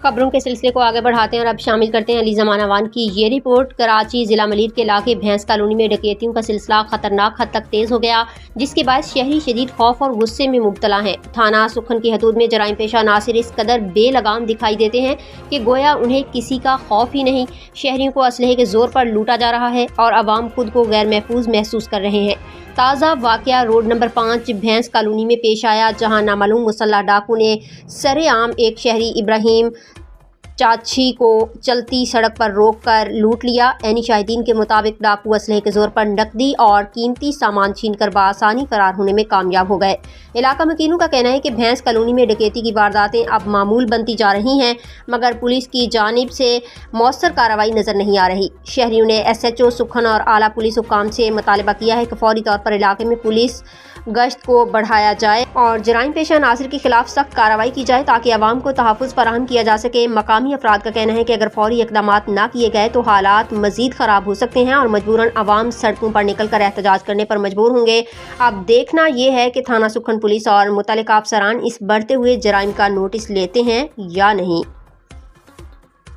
खबरों के सिलसिले को आगे बढ़ाते हैं और अब शामिल करते हैं अली ज़मान अवान की ये रिपोर्ट। कराची जिला मलीर के इलाके भैंस कॉलोनी में डकैतियों का सिलसिला खतरनाक हद तक तेज हो गया, जिसके बाद शहरी शदीद खौफ और गुस्से में मुब्तला हैं। थाना सुखन की हदूद में जराइम पेशा नासिर इस कदर बेलगाम दिखाई देते हैं कि गोया उन्हें किसी का खौफ ही नहीं। शहरियों को असलहे के जोर पर लूटा जा रहा है और अवाम खुद को गैर महफूज महसूस कर रहे हैं। ताज़ा वाक़या रोड नंबर 5 भैंस कॉलोनी में पेश आया, जहां नामालूम मुसल्लह डाकू ने सरेआम एक शहरी इब्राहिम चाची को चलती सड़क पर रोककर लूट लिया। ऐनी शाहिदीन के मुताबिक डाकू असलहे के जोर पर नकदी और कीमती सामान छीनकर बासानी फरार होने में कामयाब हो गए। इलाका मकीनों का कहना है कि भैंस कॉलोनी में डकैती की वारदातें अब मामूल बनती जा रही हैं, मगर पुलिस की जानिब से मौसर कार्रवाई नजर नहीं आ रही। शहरियों ने SHO सुखन और आला पुलिस हुकाम से मुतालबा किया है कि फौरी तौर पर इलाके में पुलिस गश्त को बढ़ाया जाए और जराइम पेशा नासिर के खिलाफ सख्त कार्रवाई की जाए ताकि अवाम को तहफ़्फ़ुज़ फराहम किया जा सके। मकामी अफराद का कहना है कि अगर फौरी इक़दामात ना किए गए तो हालात मज़ीद ख़राब हो सकते हैं और मजबूरन अवाम सड़कों पर निकल कर एहतजाज करने पर मजबूर होंगे। अब देखना यह है कि थाना सुखन पुलिस और मुतल्लिका अफसरान इस बढ़ते हुए जराइम का नोटिस लेते हैं या नहीं।